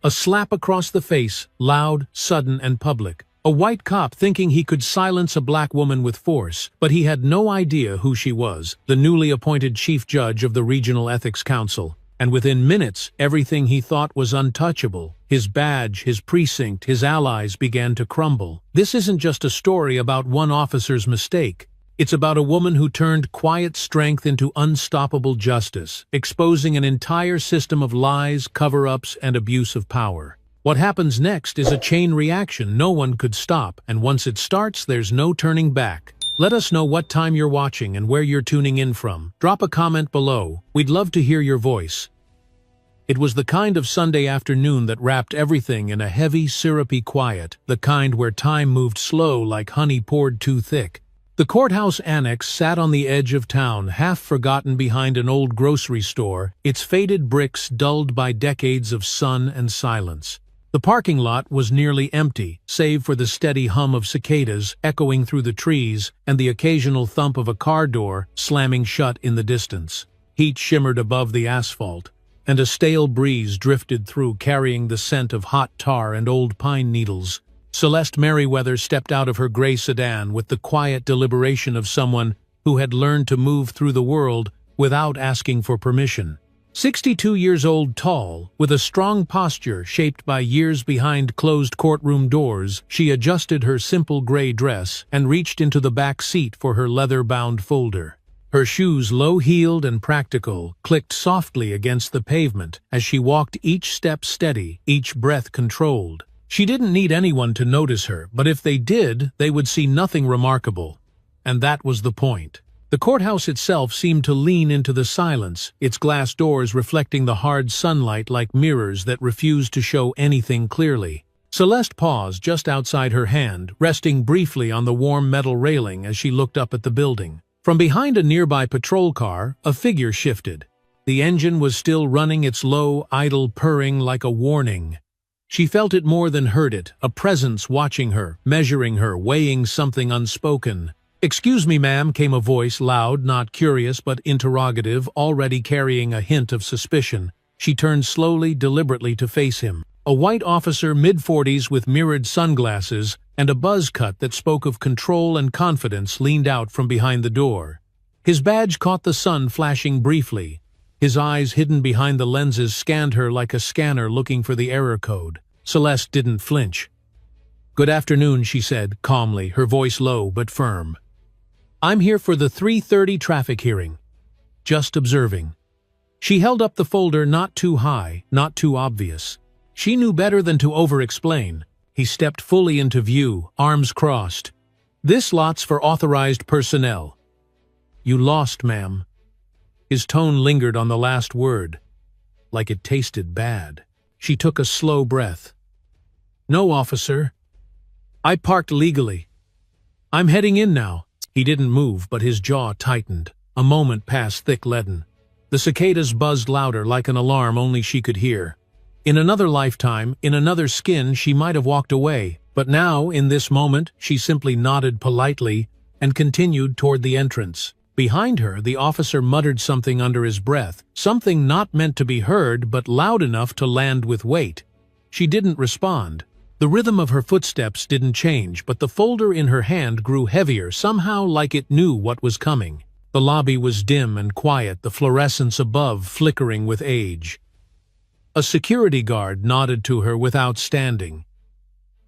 A slap across the face, loud, sudden, and public. A white cop thinking he could silence a black woman with force, but he had no idea who she was, the newly appointed chief judge of the Regional Ethics Council. And within minutes, everything he thought was untouchable, his badge, his precinct, his allies began to crumble. This isn't just a story about one officer's mistake. It's about a woman who turned quiet strength into unstoppable justice, exposing an entire system of lies, cover-ups, and abuse of power. What happens next is a chain reaction no one could stop, and once it starts, there's no turning back. Let us know what time you're watching and where you're tuning in from. Drop a comment below. We'd love to hear your voice. It was the kind of Sunday afternoon that wrapped everything in a heavy, syrupy quiet, the kind where time moved slow like honey poured too thick. The courthouse annex sat on the edge of town, half forgotten behind an old grocery store, its faded bricks dulled by decades of sun and silence. The parking lot was nearly empty, save for the steady hum of cicadas echoing through the trees and the occasional thump of a car door slamming shut in the distance. Heat shimmered above the asphalt, and a stale breeze drifted through carrying the scent of hot tar and old pine needles. Celeste Merriweather stepped out of her gray sedan with the quiet deliberation of someone who had learned to move through the world without asking for permission. 62 years old, tall, with a strong posture shaped by years behind closed courtroom doors, she adjusted her simple gray dress and reached into the back seat for her leather-bound folder. Her shoes, low-heeled and practical, clicked softly against the pavement as she walked, each step steady, each breath controlled. She didn't need anyone to notice her, but if they did, they would see nothing remarkable. And that was the point. The courthouse itself seemed to lean into the silence, its glass doors reflecting the hard sunlight like mirrors that refused to show anything clearly. Celeste paused just outside her hand, resting briefly on the warm metal railing as she looked up at the building. From behind a nearby patrol car, a figure shifted. The engine was still running, its low, idle purring like a warning. She felt it more than heard it, a presence watching her, measuring her, weighing something unspoken. "Excuse me, ma'am," came a voice, loud, not curious but interrogative, already carrying a hint of suspicion. She turned slowly, deliberately to face him. A white officer, mid-40s with mirrored sunglasses and a buzz cut that spoke of control and confidence, leaned out from behind the door. His badge caught the sun flashing briefly. His eyes, hidden behind the lenses, scanned her like a scanner looking for the error code. Celeste didn't flinch. "Good afternoon," she said, calmly, her voice low but firm. "I'm here for the 3:30 traffic hearing. Just observing." She held up the folder, not too high, not too obvious. She knew better than to over-explain. He stepped fully into view, arms crossed. "This lot's for authorized personnel." "You lost, ma'am." His tone lingered on the last word, like it tasted bad. She took a slow breath. "No, officer. I parked legally. I'm heading in now." He didn't move, but his jaw tightened. A moment passed, thick leaden. The cicadas buzzed louder, like an alarm only she could hear. In another lifetime, in another skin, she might have walked away, but now, in this moment, she simply nodded politely and continued toward the entrance. Behind her, the officer muttered something under his breath, something not meant to be heard but loud enough to land with weight. She didn't respond. The rhythm of her footsteps didn't change, but the folder in her hand grew heavier, somehow like it knew what was coming. The lobby was dim and quiet, the fluorescence above flickering with age. A security guard nodded to her without standing.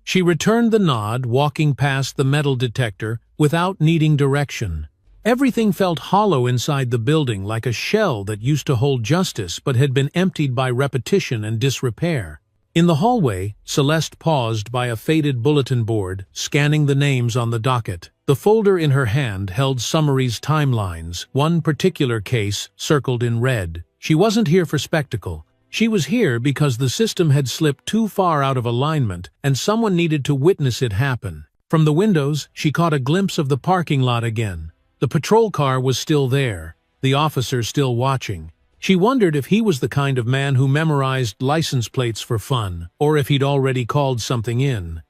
She returned the nod, walking past the metal detector without needing direction. Everything felt hollow inside the building, like a shell that used to hold justice but had been emptied by repetition and disrepair. In the hallway, Celeste paused by a faded bulletin board, scanning the names on the docket. The folder in her hand held summaries, timelines, one particular case circled in red. She wasn't here for spectacle. She was here because the system had slipped too far out of alignment, and someone needed to witness it happen. From the windows, she caught a glimpse of the parking lot again. The patrol car was still there, the officer still watching. She wondered if he was the kind of man who memorized license plates for fun, or if he'd already called something in.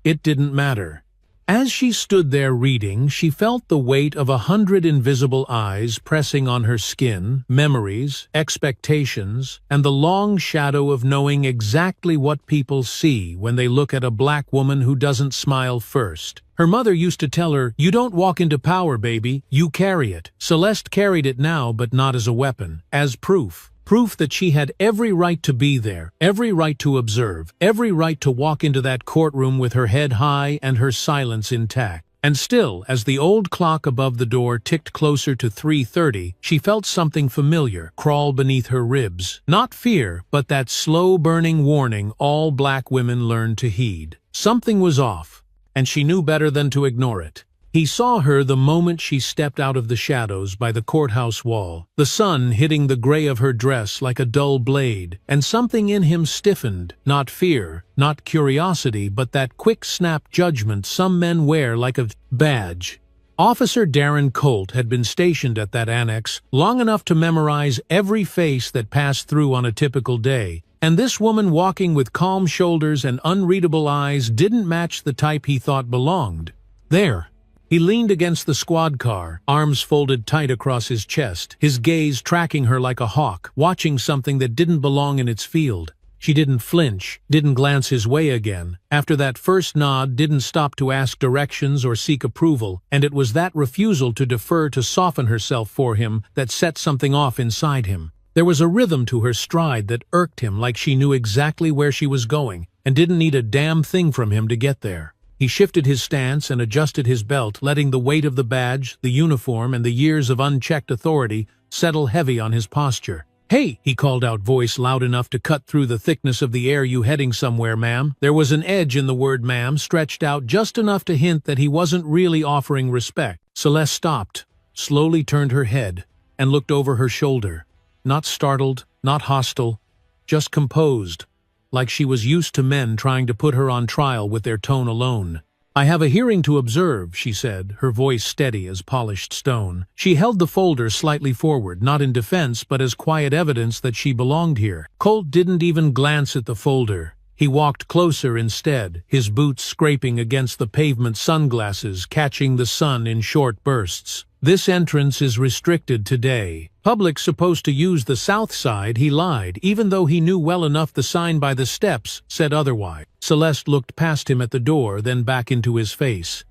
It didn't matter. As she stood there reading, she felt the weight of 100 invisible eyes pressing on her skin, memories, expectations, and the long shadow of knowing exactly what people see when they look at a black woman who doesn't smile first. Her mother used to tell her, "You don't walk into power, baby, you carry it." Celeste carried it now, but not as a weapon, as proof. Proof that she had every right to be there, every right to observe, every right to walk into that courtroom with her head high and her silence intact. And still, as the old clock above the door ticked closer to 3:30, she felt something familiar crawl beneath her ribs. Not fear, but that slow-burning warning all black women learn to heed. Something was off, and she knew better than to ignore it. He saw her the moment she stepped out of the shadows by the courthouse wall, the sun hitting the gray of her dress like a dull blade, and something in him stiffened, not fear, not curiosity, but that quick snap judgment some men wear like a badge. Officer Darren Colt had been stationed at that annex long enough to memorize every face that passed through on a typical day, and this woman walking with calm shoulders and unreadable eyes didn't match the type he thought belonged. There. He leaned against the squad car, arms folded tight across his chest, his gaze tracking her like a hawk, watching something that didn't belong in its field. She didn't flinch, didn't glance his way again. After that first nod, didn't stop to ask directions or seek approval, and it was that refusal to defer to soften herself for him that set something off inside him. There was a rhythm to her stride that irked him, like she knew exactly where she was going, and didn't need a damn thing from him to get there. He shifted his stance and adjusted his belt, letting the weight of the badge, the uniform, and the years of unchecked authority settle heavy on his posture. "Hey!" he called out, voice loud enough to cut through the thickness of the air. "You heading somewhere, ma'am?" There was an edge in the word ma'am, stretched out just enough to hint that he wasn't really offering respect. Celeste stopped, slowly turned her head, and looked over her shoulder. Not startled, not hostile, just composed, like she was used to men trying to put her on trial with their tone alone. "I have a hearing to observe," she said, her voice steady as polished stone. She held the folder slightly forward, not in defense but as quiet evidence that she belonged here. Colt didn't even glance at the folder. He walked closer instead, his boots scraping against the pavement, sunglasses catching the sun in short bursts. "This entrance is restricted today. Public's supposed to use the south side." He lied, even though he knew well enough the sign by the steps said otherwise. Celeste looked past him at the door, then back into his face.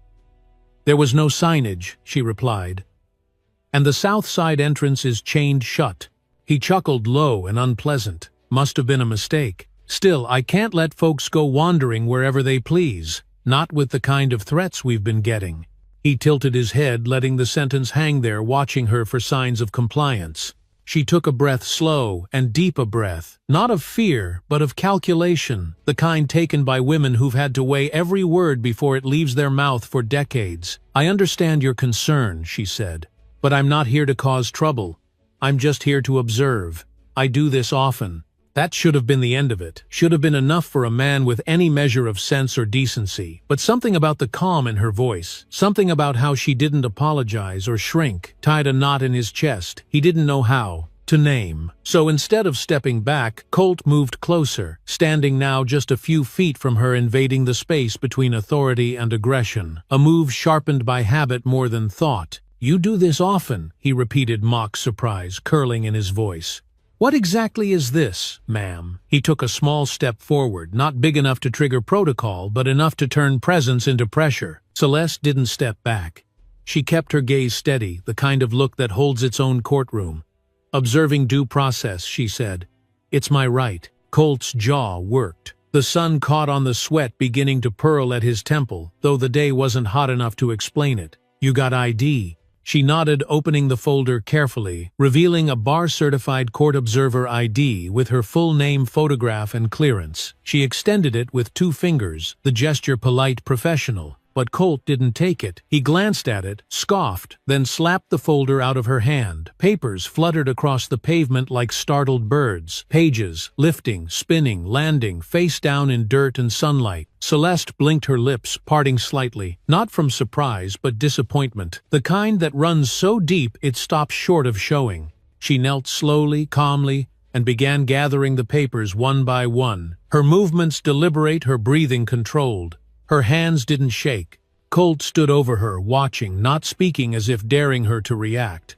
"There was no signage," she replied. "And the south side entrance is chained shut." He chuckled low and unpleasant. "Must have been a mistake. Still, I can't let folks go wandering wherever they please. Not with the kind of threats we've been getting." He tilted his head, letting the sentence hang there, watching her for signs of compliance. She took a breath, slow and deep a breath, not of fear, but of calculation, the kind taken by women who've had to weigh every word before it leaves their mouth for decades. "I understand your concern," she said, "but I'm not here to cause trouble. I'm just here to observe. I do this often." That should have been the end of it. Should have been enough for a man with any measure of sense or decency. But something about the calm in her voice, something about how she didn't apologize or shrink, tied a knot in his chest. He didn't know how to name. So instead of stepping back, Colt moved closer, standing now just a few feet from her, invading the space between authority and aggression. A move sharpened by habit more than thought. "You do this often," he repeated, mock surprise curling in his voice. "What exactly is this, ma'am?" He took a small step forward, not big enough to trigger protocol, but enough to turn presence into pressure. Celeste didn't step back. She kept her gaze steady, the kind of look that holds its own courtroom. "Observing due process," she said. "It's my right." Colt's jaw worked. The sun caught on the sweat beginning to purl at his temple, though the day wasn't hot enough to explain it. "You got ID?" She nodded, opening the folder carefully, revealing a bar-certified court observer ID with her full name, photograph, and clearance. She extended it with 2 fingers, the gesture polite, professional. But Colt didn't take it. He glanced at it, scoffed, then slapped the folder out of her hand. Papers fluttered across the pavement like startled birds. Pages, lifting, spinning, landing, face down in dirt and sunlight. Celeste blinked, her lips parting slightly, not from surprise but disappointment, the kind that runs so deep it stops short of showing. She knelt slowly, calmly, and began gathering the papers one by one. Her movements deliberate, her breathing controlled. Her hands didn't shake. Colt stood over her, watching, not speaking, as if daring her to react.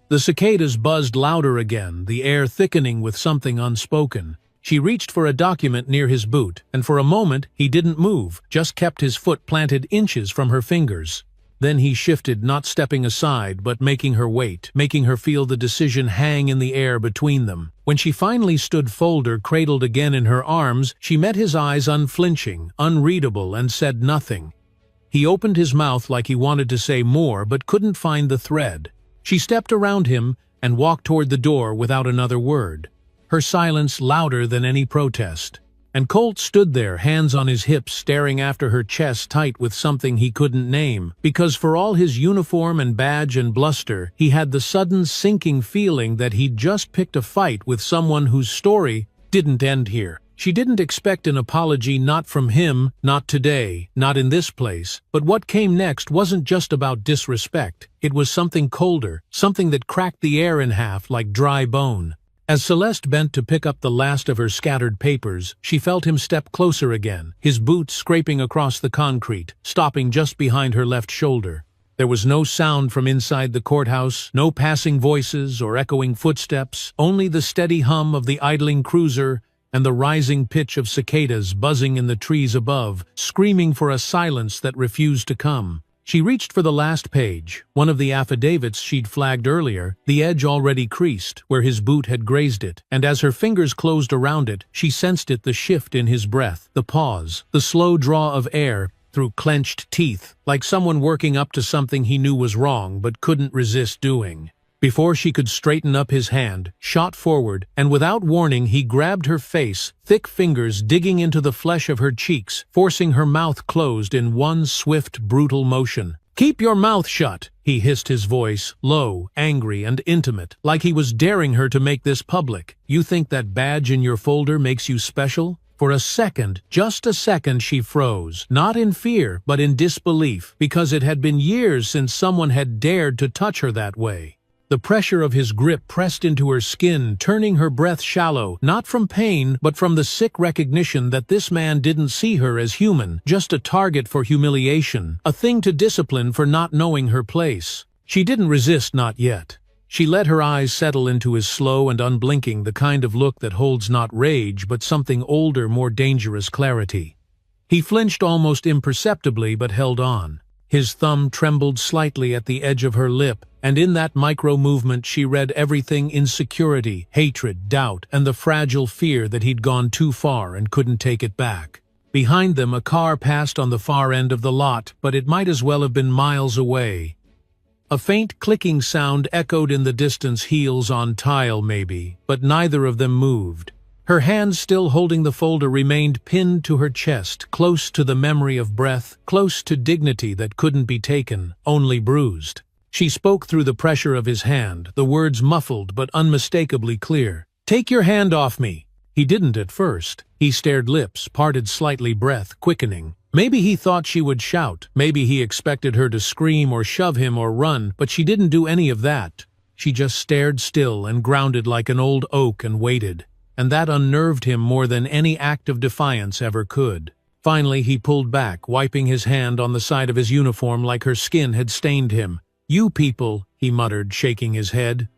The cicadas buzzed louder again, the air thickening with something unspoken. She reached for a document near his boot, and for a moment he didn't move, just kept his foot planted inches from her fingers. Then he shifted, not stepping aside, but making her wait, making her feel the decision hang in the air between them. When she finally stood folder cradled again in her arms, she met his eyes unflinching, unreadable, and said nothing. He opened his mouth like he wanted to say more, but couldn't find the thread. She stepped around him and walked toward the door without another word, her silence louder than any protest. And Colt stood there, hands on his hips, staring after her, chest tight with something he couldn't name, because for all his uniform and badge and bluster, he had the sudden sinking feeling that he'd just picked a fight with someone whose story didn't end here. She didn't expect an apology, not from him, not today, not in this place, but what came next wasn't just about disrespect. It was something colder, something that cracked the air in half like dry bone. As Celeste bent to pick up the last of her scattered papers, she felt him step closer again, his boots scraping across the concrete, stopping just behind her left shoulder. There was no sound from inside the courthouse, no passing voices or echoing footsteps, only the steady hum of the idling cruiser and the rising pitch of cicadas buzzing in the trees above, screaming for a silence that refused to come. She reached for the last page, one of the affidavits she'd flagged earlier, the edge already creased, where his boot had grazed it, and as her fingers closed around it, she sensed it, the shift in his breath, the pause, the slow draw of air through clenched teeth, like someone working up to something he knew was wrong but couldn't resist doing. Before she could straighten up, his hand shot forward, and without warning he grabbed her face, thick fingers digging into the flesh of her cheeks, forcing her mouth closed in one swift, brutal motion. "Keep your mouth shut," he hissed, his voice low, angry, and intimate, like he was daring her to make this public. "You think that badge in your folder makes you special?" For a second, just a second, she froze, not in fear, but in disbelief, because it had been years since someone had dared to touch her that way. The pressure of his grip pressed into her skin, turning her breath shallow, not from pain, but from the sick recognition that this man didn't see her as human, just a target for humiliation, a thing to discipline for not knowing her place. She didn't resist, not yet. She let her eyes settle into his slow and unblinking, the kind of look that holds not rage, but something older, more dangerous clarity. He flinched almost imperceptibly, but held on. His thumb trembled slightly at the edge of her lip, and in that micro-movement she read everything: insecurity, hatred, doubt, and the fragile fear that he'd gone too far and couldn't take it back. Behind them, a car passed on the far end of the lot, but it might as well have been miles away. A faint clicking sound echoed in the distance, heels on tile maybe, but neither of them moved. Her hand, still holding the folder, remained pinned to her chest, close to the memory of breath, close to dignity that couldn't be taken, only bruised. She spoke through the pressure of his hand, the words muffled but unmistakably clear. "Take your hand off me." He didn't at first. He stared, lips parted slightly, breath quickening. Maybe he thought she would shout, maybe he expected her to scream or shove him or run, but she didn't do any of that. She just stared still and grounded like an old oak and waited. And that unnerved him more than any act of defiance ever could. Finally he pulled back, wiping his hand on the side of his uniform like her skin had stained him. "You people," he muttered, shaking his head.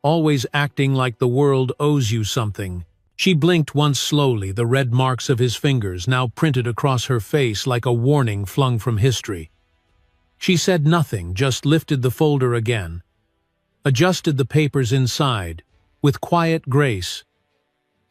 "Always acting like the world owes you something." She blinked once slowly, the red marks of his fingers now printed across her face like a warning flung from history. She said nothing, just lifted the folder again, adjusted the papers inside, with quiet grace,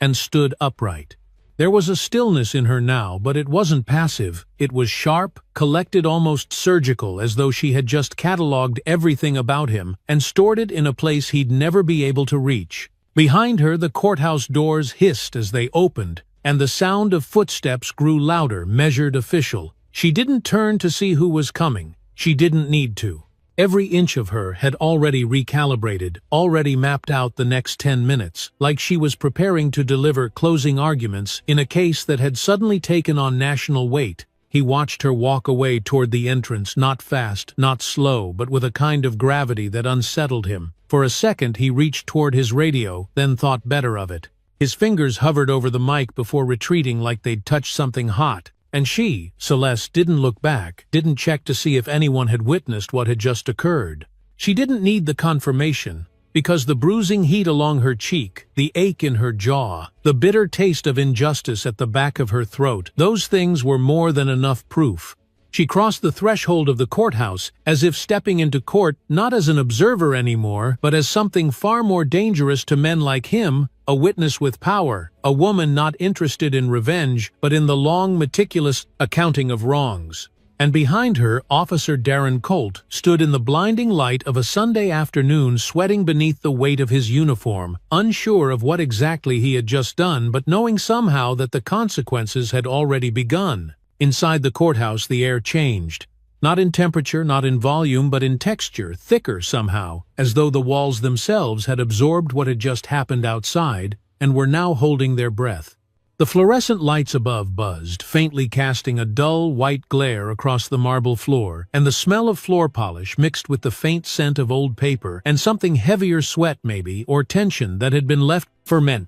and stood upright. There was a stillness in her now, but it wasn't passive. It was sharp, collected, almost surgical, as though she had just catalogued everything about him and stored it in a place he'd never be able to reach. Behind her, the courthouse doors hissed as they opened, and the sound of footsteps grew louder, measured, official. She didn't turn to see who was coming. She didn't need to. Every inch of her had already recalibrated, already mapped out the next 10 minutes, like she was preparing to deliver closing arguments in a case that had suddenly taken on national weight. He watched her walk away toward the entrance, not fast, not slow, but with a kind of gravity that unsettled him. For a second he reached toward his radio, then thought better of it. His fingers hovered over the mic before retreating like they'd touched something hot, And she, Celeste, didn't look back, didn't check to see if anyone had witnessed what had just occurred. She didn't need the confirmation, because the bruising heat along her cheek, the ache in her jaw, the bitter taste of injustice at the back of her throat, those things were more than enough proof. She crossed the threshold of the courthouse, as if stepping into court not as an observer anymore, but as something far more dangerous to men like him, a witness with power, a woman not interested in revenge, but in the long, meticulous accounting of wrongs. And behind her, Officer Darren Colt stood in the blinding light of a Sunday afternoon, sweating beneath the weight of his uniform, unsure of what exactly he had just done, but knowing somehow that the consequences had already begun. Inside the courthouse, the air changed. Not in temperature, not in volume, but in texture, thicker somehow, as though the walls themselves had absorbed what had just happened outside and were now holding their breath. The fluorescent lights above buzzed, faintly casting a dull, white glare across the marble floor, and the smell of floor polish mixed with the faint scent of old paper and something heavier, sweat maybe, or tension that had been left ferment.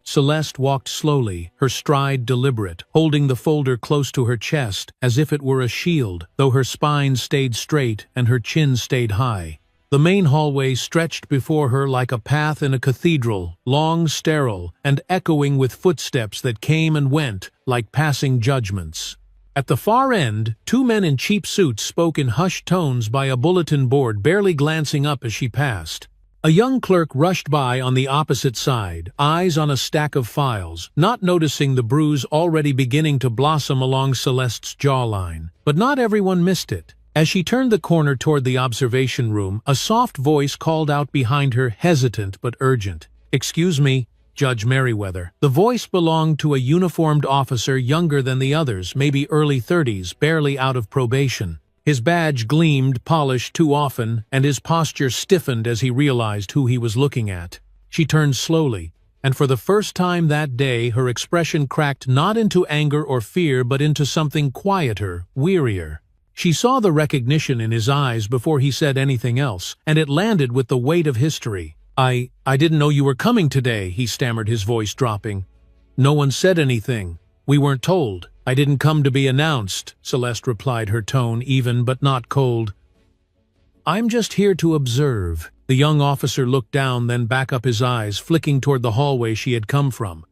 Celeste walked slowly, her stride deliberate, holding the folder close to her chest as if it were a shield, though her spine stayed straight and her chin stayed high. The main hallway stretched before her like a path in a cathedral, long, sterile, and echoing with footsteps that came and went like passing judgments. At the far end, two men in cheap suits spoke in hushed tones by a bulletin board, barely glancing up as she passed. A young clerk rushed by on the opposite side, eyes on a stack of files, not noticing the bruise already beginning to blossom along Celeste's jawline. But not everyone missed it. As she turned the corner toward the observation room, a soft voice called out behind her, hesitant but urgent. "Excuse me, Judge Merriweather." The voice belonged to a uniformed officer younger than the others, maybe early 30s, barely out of probation. His badge gleamed, polished too often, and his posture stiffened as he realized who he was looking at. She turned slowly, and for the first time that day her expression cracked not into anger or fear but into something quieter, wearier. She saw the recognition in his eyes before he said anything else, and it landed with the weight of history. I didn't know you were coming today," he stammered, his voice dropping. "No one said anything. We weren't told." "I didn't come to be announced," Celeste replied, her tone even but not cold. "I'm just here to observe." The young officer looked down, then back up, his eyes flicking toward the hallway she had come from.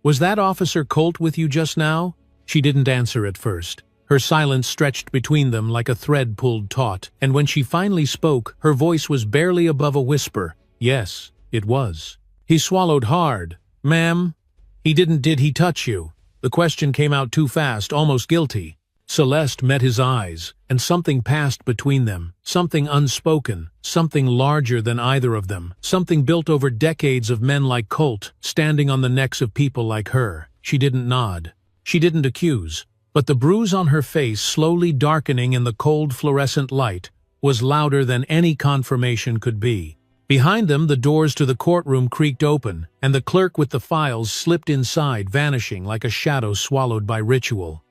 "Was that Officer Colt with you just now?" She didn't answer at first. Her silence stretched between them like a thread pulled taut, and when she finally spoke, her voice was barely above a whisper. "Yes, it was." He swallowed hard. "Ma'am, did he touch you?" The question came out too fast, almost guilty. Celeste met his eyes, and something passed between them, something unspoken, something larger than either of them, something built over decades of men like Colt, standing on the necks of people like her. She didn't nod. She didn't accuse. But the bruise on her face, slowly darkening in the cold fluorescent light, was louder than any confirmation could be. Behind them, the doors to the courtroom creaked open, and the clerk with the files slipped inside, vanishing like a shadow swallowed by ritual.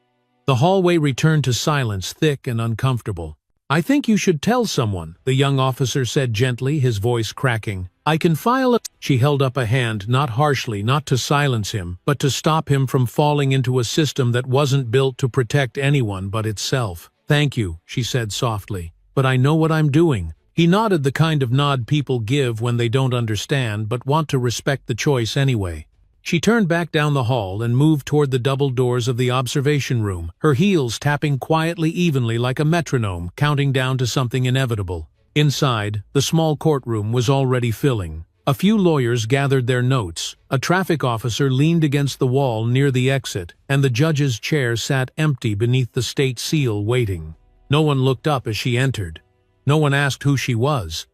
The hallway returned to silence, thick and uncomfortable. "I think you should tell someone," the young officer said gently, his voice cracking. "I can file a—" She held up a hand, not harshly, not to silence him, but to stop him from falling into a system that wasn't built to protect anyone but itself. "Thank you," she said softly, "but I know what I'm doing." He nodded, the kind of nod people give when they don't understand but want to respect the choice anyway. She turned back down the hall and moved toward the double doors of the observation room, her heels tapping quietly, evenly like a metronome, counting down to something inevitable. Inside, the small courtroom was already filling. A few lawyers gathered their notes, a traffic officer leaned against the wall near the exit, and the judge's chair sat empty beneath the state seal, waiting. No one looked up as she entered. No one asked who she was.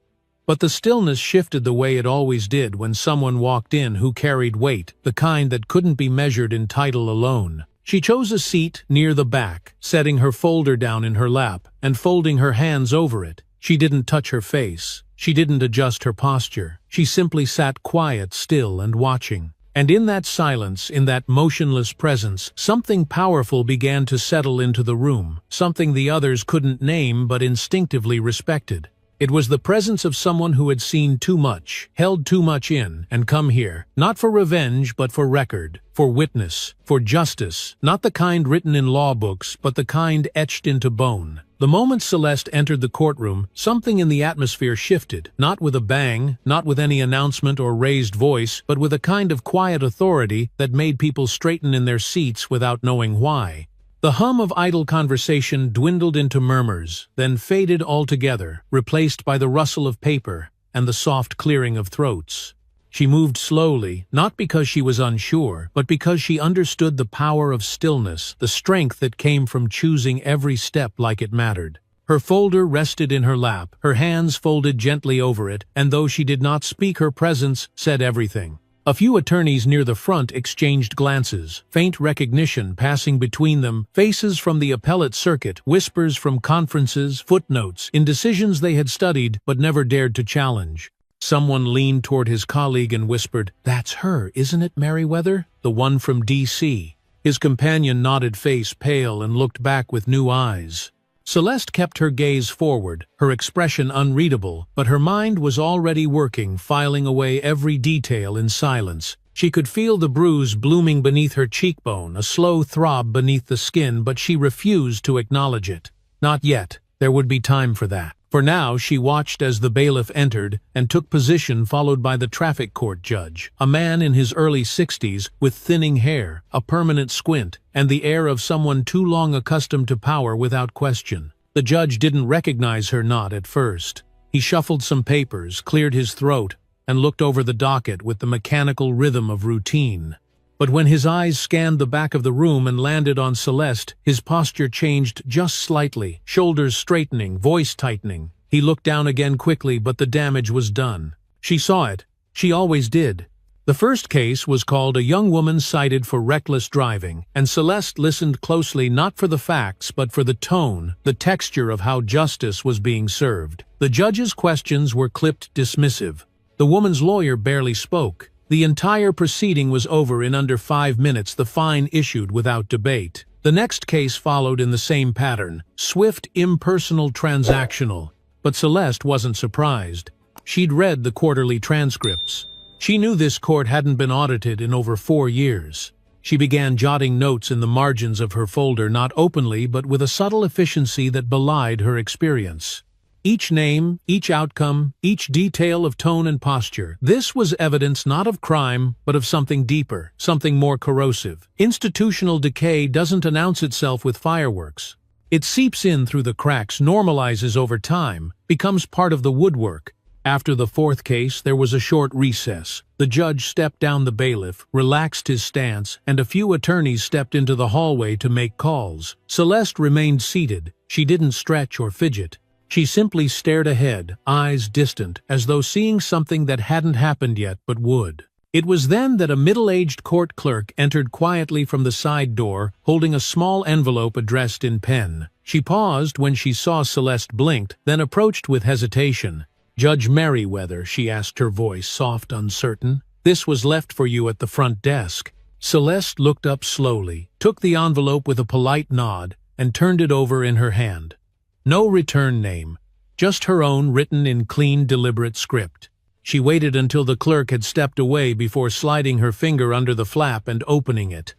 But the stillness shifted the way it always did when someone walked in who carried weight, the kind that couldn't be measured in title alone. She chose a seat near the back, setting her folder down in her lap and folding her hands over it. She didn't touch her face. She didn't adjust her posture. She simply sat quiet, still, and watching. And in that silence, in that motionless presence, something powerful began to settle into the room, something the others couldn't name but instinctively respected. It was the presence of someone who had seen too much, held too much in, and come here, not for revenge but for record, for witness, for justice, not the kind written in law books but the kind etched into bone. The moment Celeste entered the courtroom, something in the atmosphere shifted, not with a bang, not with any announcement or raised voice, but with a kind of quiet authority that made people straighten in their seats without knowing why. The hum of idle conversation dwindled into murmurs, then faded altogether, replaced by the rustle of paper and the soft clearing of throats. She moved slowly, not because she was unsure, but because she understood the power of stillness, the strength that came from choosing every step like it mattered. Her folder rested in her lap, her hands folded gently over it, and though she did not speak, her presence said everything. A few attorneys near the front exchanged glances, faint recognition passing between them, faces from the appellate circuit, whispers from conferences, footnotes, in decisions they had studied but never dared to challenge. Someone leaned toward his colleague and whispered, "That's her, isn't it, Merriweather? The one from D.C." His companion nodded, face pale, and looked back with new eyes. Celeste kept her gaze forward, her expression unreadable, but her mind was already working, filing away every detail in silence. She could feel the bruise blooming beneath her cheekbone, a slow throb beneath the skin, but she refused to acknowledge it. Not yet. There would be time for that. For now, she watched as the bailiff entered and took position, followed by the traffic court judge, a man in his early 60s with thinning hair, a permanent squint, and the air of someone too long accustomed to power without question. The judge didn't recognize her, not at first. He shuffled some papers, cleared his throat, and looked over the docket with the mechanical rhythm of routine. But when his eyes scanned the back of the room and landed on Celeste, his posture changed just slightly, shoulders straightening, voice tightening. He looked down again quickly, but the damage was done. She saw it. She always did. The first case was called "A Young Woman Cited for Reckless Driving," and Celeste listened closely, not for the facts but for the tone, the texture of how justice was being served. The judge's questions were clipped dismissive. The woman's lawyer barely spoke. The entire proceeding was over in under 5 minutes, the fine issued without debate. The next case followed in the same pattern, swift, impersonal, transactional. But Celeste wasn't surprised. She'd read the quarterly transcripts. She knew this court hadn't been audited in over 4 years. She began jotting notes in the margins of her folder, not openly but with a subtle efficiency that belied her experience. Each name, each outcome, each detail of tone and posture. This was evidence not of crime, but of something deeper, something more corrosive. Institutional decay doesn't announce itself with fireworks. It seeps in through the cracks, normalizes over time, becomes part of the woodwork. After the fourth case, there was a short recess. The judge stepped down the bailiff, relaxed his stance, and a few attorneys stepped into the hallway to make calls. Celeste remained seated. She didn't stretch or fidget. She simply stared ahead, eyes distant, as though seeing something that hadn't happened yet but would. It was then that a middle-aged court clerk entered quietly from the side door, holding a small envelope addressed in pen. She paused when she saw Celeste, blinked, then approached with hesitation. "Judge Merriweather," she asked, her voice soft, uncertain. "This was left for you at the front desk." Celeste looked up slowly, took the envelope with a polite nod, and turned it over in her hand. No return name, just her own written in clean, deliberate script. She waited until the clerk had stepped away before sliding her finger under the flap and opening it.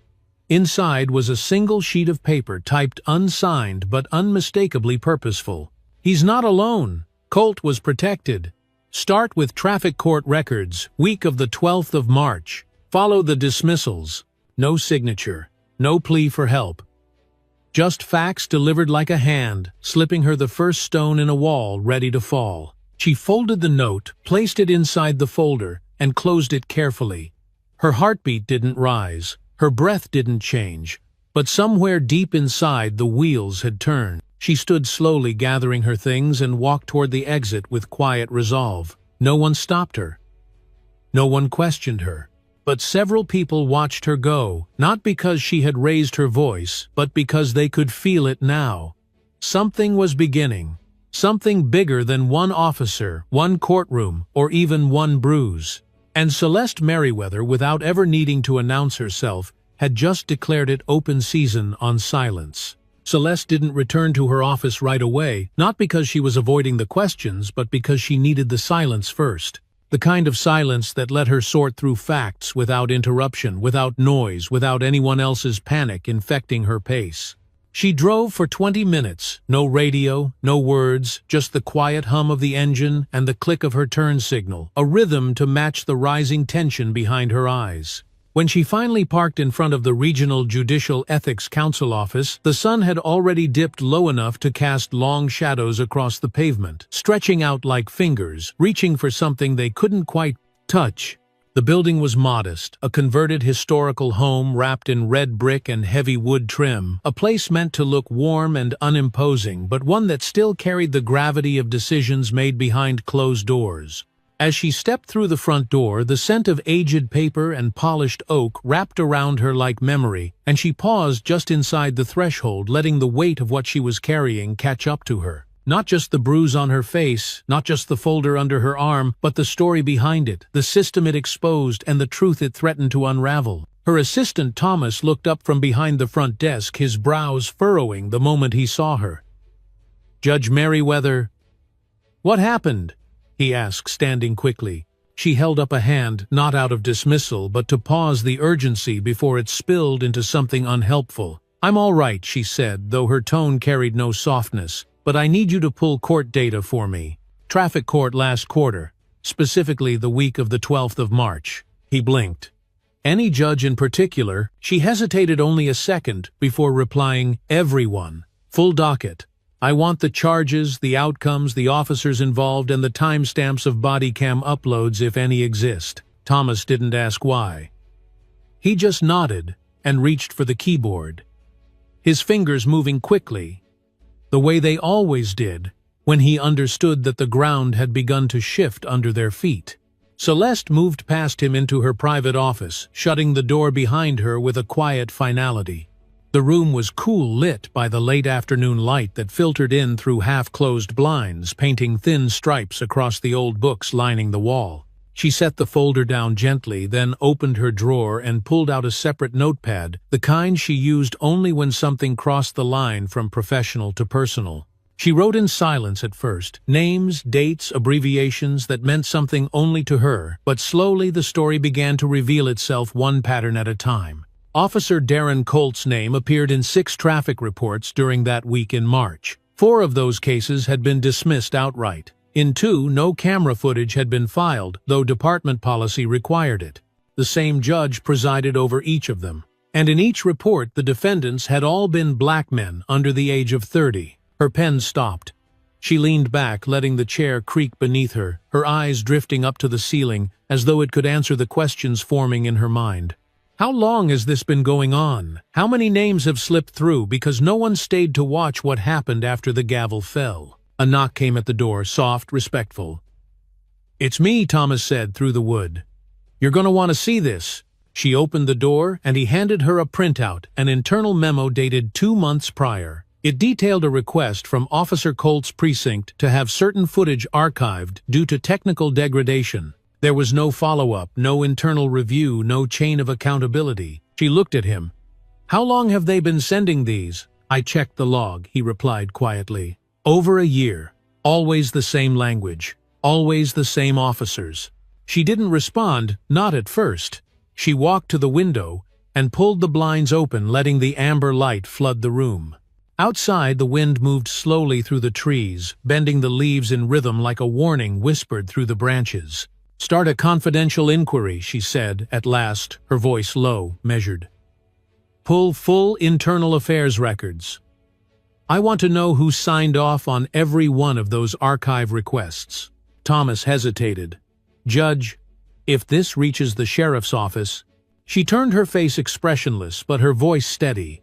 Inside was a single sheet of paper, typed unsigned but unmistakably purposeful. "He's not alone. Colt was protected. Start with traffic court records, week of the 12th of March. Follow the dismissals." No signature, no plea for help. Just facts delivered like a hand, slipping her the first stone in a wall ready to fall. She folded the note, placed it inside the folder, and closed it carefully. Her heartbeat didn't rise, her breath didn't change, but somewhere deep inside the wheels had turned. She stood slowly, gathering her things, and walked toward the exit with quiet resolve. No one stopped her. No one questioned her. But several people watched her go, not because she had raised her voice, but because they could feel it now. Something was beginning. Something bigger than one officer, one courtroom, or even one bruise. And Celeste Merriweather, without ever needing to announce herself, had just declared it open season on silence. Celeste didn't return to her office right away, not because she was avoiding the questions, but because she needed the silence first. The kind of silence that let her sort through facts without interruption, without noise, without anyone else's panic infecting her pace. She drove for 20 minutes, no radio, no words, just the quiet hum of the engine and the click of her turn signal, a rhythm to match the rising tension behind her eyes. When she finally parked in front of the Regional Judicial Ethics Council office, the sun had already dipped low enough to cast long shadows across the pavement, stretching out like fingers, reaching for something they couldn't quite touch. The building was modest, a converted historical home wrapped in red brick and heavy wood trim, a place meant to look warm and unimposing, but one that still carried the gravity of decisions made behind closed doors. As she stepped through the front door, the scent of aged paper and polished oak wrapped around her like memory, and she paused just inside the threshold, letting the weight of what she was carrying catch up to her. Not just the bruise on her face, not just the folder under her arm, but the story behind it, the system it exposed, and the truth it threatened to unravel. Her assistant Thomas looked up from behind the front desk, his brows furrowing the moment he saw her. "Judge Merriweather, what happened?" he asked, standing quickly. She held up a hand, not out of dismissal, but to pause the urgency before it spilled into something unhelpful. "I'm all right," she said, though her tone carried no softness, "but I need you to pull court data for me. Traffic court last quarter, specifically the week of the 12th of March. He blinked. "Any judge in particular?" She hesitated only a second before replying, "Everyone. Full docket. I want the charges, the outcomes, the officers involved, and the timestamps of body cam uploads if any exist." Thomas didn't ask why. He just nodded and reached for the keyboard, his fingers moving quickly, the way they always did when he understood that the ground had begun to shift under their feet. Celeste moved past him into her private office, shutting the door behind her with a quiet finality. The room was cool, lit by the late afternoon light that filtered in through half-closed blinds, painting thin stripes across the old books lining the wall. She set the folder down gently, then opened her drawer and pulled out a separate notepad, the kind she used only when something crossed the line from professional to personal. She wrote in silence at first, names, dates, abbreviations that meant something only to her, but slowly the story began to reveal itself one pattern at a time. Officer Darren Colt's name appeared in 6 traffic reports during that week in March. 4 of those cases had been dismissed outright. In 2, no camera footage had been filed, though department policy required it. The same judge presided over each of them. And in each report, the defendants had all been black men under the age of 30. Her pen stopped. She leaned back, letting the chair creak beneath her, her eyes drifting up to the ceiling, as though it could answer the questions forming in her mind. How long has this been going on? How many names have slipped through because no one stayed to watch what happened after the gavel fell? A knock came at the door, soft, respectful. "It's me," Thomas said through the wood. "You're going to want to see this." She opened the door, and he handed her a printout, an internal memo dated 2 months prior. It detailed a request from Officer Colt's precinct to have certain footage archived due to technical degradation. There was no follow-up, no internal review, no chain of accountability. She looked at him. "How long have they been sending these?" "I checked the log," he replied quietly. "Over a year. Always the same language. Always the same officers." She didn't respond, not at first. She walked to the window and pulled the blinds open, letting the amber light flood the room. Outside, the wind moved slowly through the trees, bending the leaves in rhythm like a warning whispered through the branches. "Start a confidential inquiry," she said, at last, her voice low, measured. "Pull full internal affairs records. I want to know who signed off on every one of those archive requests." Thomas hesitated. "Judge, if this reaches the sheriff's office..." She turned her face expressionless, but her voice steady.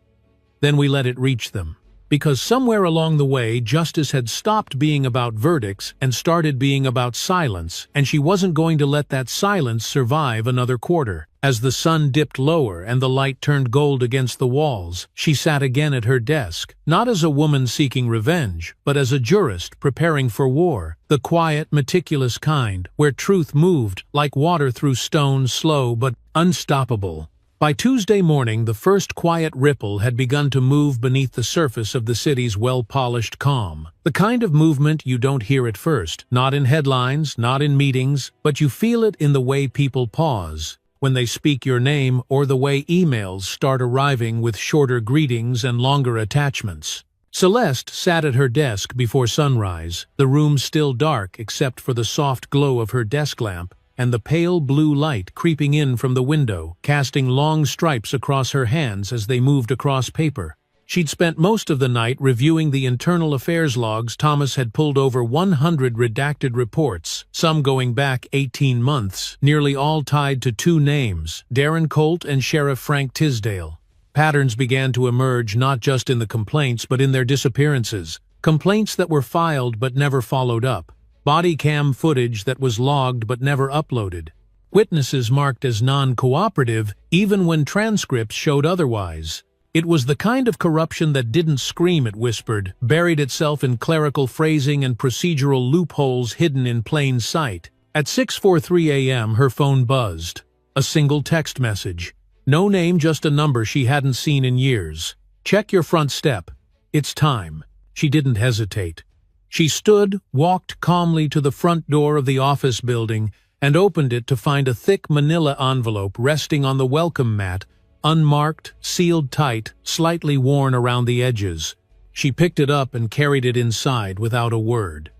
"Then we let it reach them." Because somewhere along the way, justice had stopped being about verdicts and started being about silence, and she wasn't going to let that silence survive another quarter. As the sun dipped lower and the light turned gold against the walls, she sat again at her desk, not as a woman seeking revenge, but as a jurist preparing for war, the quiet, meticulous kind, where truth moved like water through stone, slow but unstoppable. By Tuesday morning, the first quiet ripple had begun to move beneath the surface of the city's well-polished calm. The kind of movement you don't hear at first, not in headlines, not in meetings, but you feel it in the way people pause when they speak your name, or the way emails start arriving with shorter greetings and longer attachments. Celeste sat at her desk before sunrise, the room still dark except for the soft glow of her desk lamp and the pale blue light creeping in from the window, casting long stripes across her hands as they moved across paper. She'd spent most of the night reviewing the internal affairs logs. Thomas had pulled over 100 redacted reports, some going back 18 months, nearly all tied to two names, Darren Colt and Sheriff Frank Tisdale. Patterns began to emerge not just in the complaints but in their disappearances, complaints that were filed but never followed up, body cam footage that was logged but never uploaded, witnesses marked as non-cooperative even when transcripts showed otherwise. It was the kind of corruption that didn't scream, it whispered, buried itself in clerical phrasing and procedural loopholes hidden in plain sight. At 6:43 a.m. her phone buzzed. A single text message. No name, just a number she hadn't seen in years. "Check your front step. It's time." She didn't hesitate. She stood, walked calmly to the front door of the office building, and opened it to find a thick manila envelope resting on the welcome mat, unmarked, sealed tight, slightly worn around the edges. She picked it up and carried it inside without a word.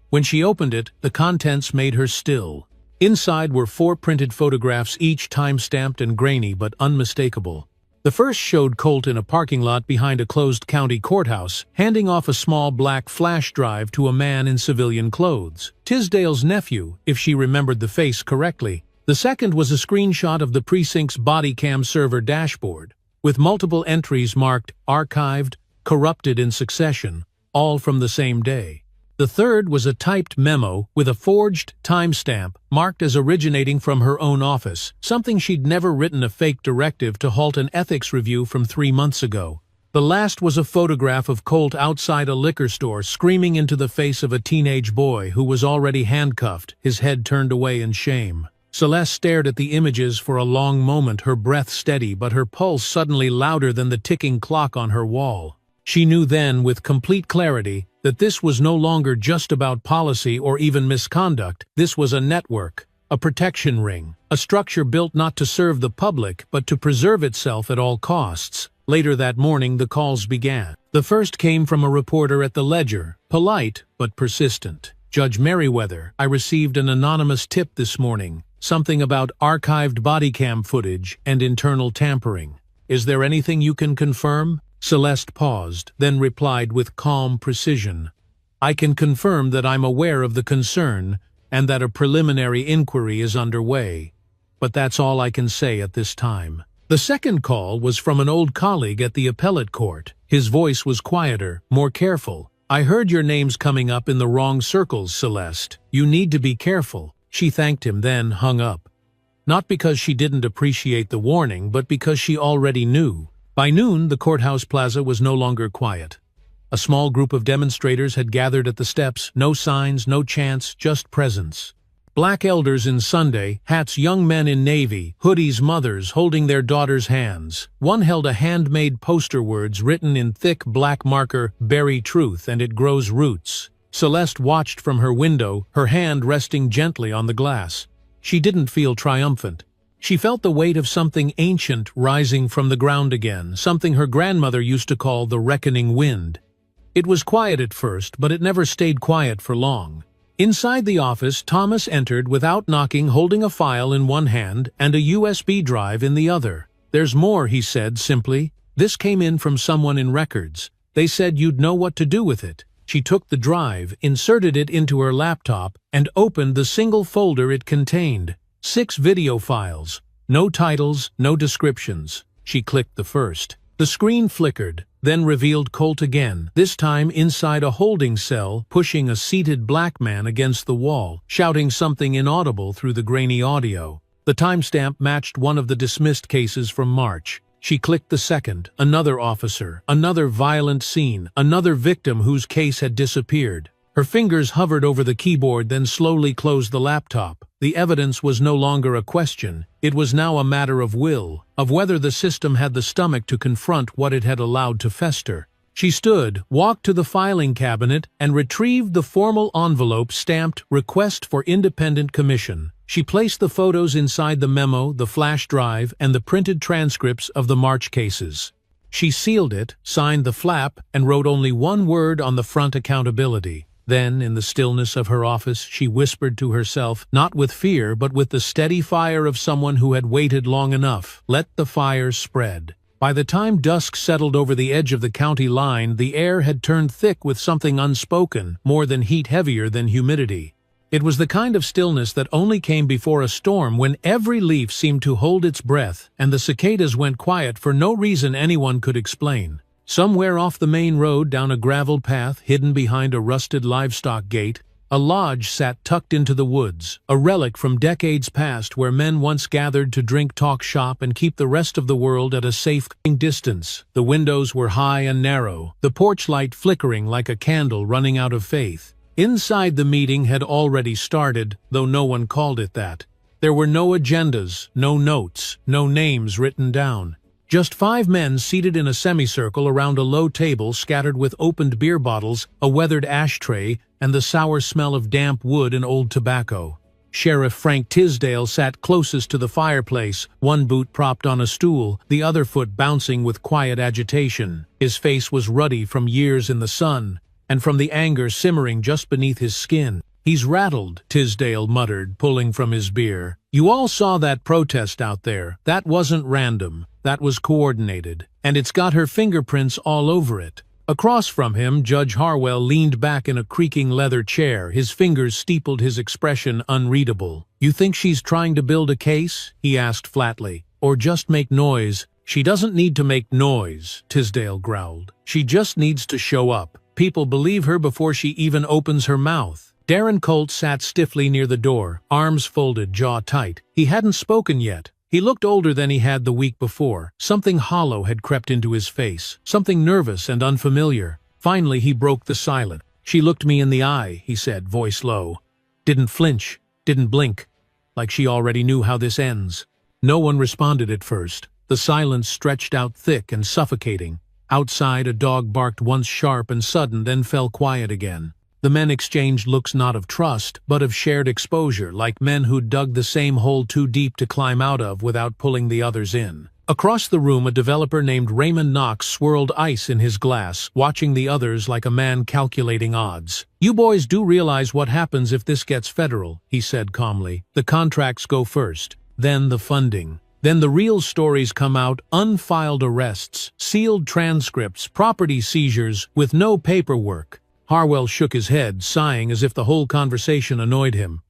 When she opened it, the contents made her still. Inside were 4 printed photographs, each time-stamped and grainy but unmistakable. The first showed Colt in a parking lot behind a closed county courthouse, handing off a small black flash drive to a man in civilian clothes. Tisdale's nephew, if she remembered the face correctly. The second was a screenshot of the precinct's body cam server dashboard, with multiple entries marked archived, corrupted in succession, all from the same day. The third was a typed memo with a forged timestamp marked as originating from her own office, something she'd never written, a fake directive to halt an ethics review from 3 months ago. The last was a photograph of Colt outside a liquor store screaming into the face of a teenage boy who was already handcuffed, his head turned away in shame. Celeste stared at the images for a long moment, her breath steady but her pulse suddenly louder than the ticking clock on her wall. She knew then, with complete clarity, that this was no longer just about policy or even misconduct. This was a network, a protection ring, a structure built not to serve the public but to preserve itself at all costs. Later that morning, the calls began. The first came from a reporter at the Ledger, polite but persistent. "Judge Merriweather, I received an anonymous tip this morning. Something about archived body cam footage and internal tampering. Is there anything you can confirm?" Celeste paused, then replied with calm precision. "I can confirm that I'm aware of the concern and that a preliminary inquiry is underway. But that's all I can say at this time." The second call was from an old colleague at the appellate court. His voice was quieter, more careful. "I heard your name's coming up in the wrong circles, Celeste. You need to be careful." She thanked him, then hung up. Not because she didn't appreciate the warning, but because she already knew. By noon, the courthouse plaza was no longer quiet. A small group of demonstrators had gathered at the steps, no signs, no chants, just presence. Black elders in Sunday hats, young men in navy, hoodies, mothers holding their daughters' hands. One held a handmade poster, words written in thick black marker, "Bury truth and it grows roots." Celeste watched from her window, her hand resting gently on the glass. She didn't feel triumphant. She felt the weight of something ancient rising from the ground again, something her grandmother used to call the reckoning wind. It was quiet at first, but it never stayed quiet for long. Inside the office, Thomas entered without knocking, holding a file in one hand and a USB drive in the other. "There's more," he said simply. "This came in from someone in records. They said you'd know what to do with it." She took the drive, inserted it into her laptop, and opened the single folder it contained. 6 video files. No titles, no descriptions. She clicked the first. The screen flickered, then revealed Colt again, this time inside a holding cell, pushing a seated black man against the wall, shouting something inaudible through the grainy audio. The timestamp matched one of the dismissed cases from March. She clicked the second. Another officer, another violent scene, another victim whose case had disappeared. Her fingers hovered over the keyboard, then slowly closed the laptop. The evidence was no longer a question. It was now a matter of will, of whether the system had the stomach to confront what it had allowed to fester. She stood, walked to the filing cabinet, and retrieved the formal envelope stamped "Request for Independent Commission." She placed the photos inside the memo, the flash drive, and the printed transcripts of the March cases. She sealed it, signed the flap, and wrote only one word on the front: accountability. Then, in the stillness of her office, she whispered to herself, not with fear, but with the steady fire of someone who had waited long enough, "Let the fire spread." By the time dusk settled over the edge of the county line, the air had turned thick with something unspoken, more than heat, heavier than humidity. It was the kind of stillness that only came before a storm, when every leaf seemed to hold its breath, and the cicadas went quiet for no reason anyone could explain. Somewhere off the main road, down a graveled path hidden behind a rusted livestock gate, a lodge sat tucked into the woods, a relic from decades past where men once gathered to drink, talk, shop, and keep the rest of the world at a safe distance. The windows were high and narrow, the porch light flickering like a candle running out of faith. Inside, the meeting had already started, though no one called it that. There were no agendas, no notes, no names written down. Just 5 men seated in a semicircle around a low table scattered with opened beer bottles, a weathered ashtray, and the sour smell of damp wood and old tobacco. Sheriff Frank Tisdale sat closest to the fireplace, one boot propped on a stool, the other foot bouncing with quiet agitation. His face was ruddy from years in the sun, and from the anger simmering just beneath his skin. "He's rattled," Tisdale muttered, pulling from his beer. "You all saw that protest out there. That wasn't random. That was coordinated. And it's got her fingerprints all over it." Across from him, Judge Harwell leaned back in a creaking leather chair. His fingers steepled, his expression unreadable. "You think she's trying to build a case?" he asked flatly. "Or just make noise?" "She doesn't need to make noise," Tisdale growled. "She just needs to show up. People believe her before she even opens her mouth." Darren Colt sat stiffly near the door, arms folded, jaw tight. He hadn't spoken yet. He looked older than he had the week before. Something hollow had crept into his face, something nervous and unfamiliar. Finally, he broke the silence. "She looked me in the eye," he said, voice low. "Didn't flinch, didn't blink, like she already knew how this ends." No one responded at first. The silence stretched out thick and suffocating. Outside, a dog barked, once sharp and sudden, then fell quiet again. The men exchanged looks, not of trust, but of shared exposure, like men who'd dug the same hole too deep to climb out of without pulling the others in. Across the room, a developer named Raymond Knox swirled ice in his glass, watching the others like a man calculating odds. "You boys do realize what happens if this gets federal," he said calmly. "The contracts go first, then the funding. Then the real stories come out, unfiled arrests, sealed transcripts, property seizures, with no paperwork." Harwell shook his head, sighing as if the whole conversation annoyed him.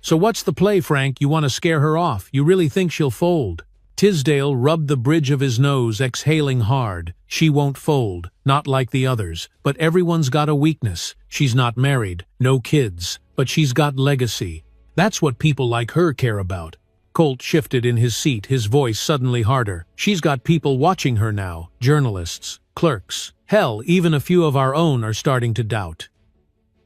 "So what's the play, Frank? You want to scare her off? You really think she'll fold?" Tisdale rubbed the bridge of his nose, exhaling hard. "She won't fold, not like the others. But everyone's got a weakness. She's not married, no kids, but she's got legacy. That's what people like her care about." Colt shifted in his seat, his voice suddenly harder. "She's got people watching her now, journalists, clerks. Hell, even a few of our own are starting to doubt."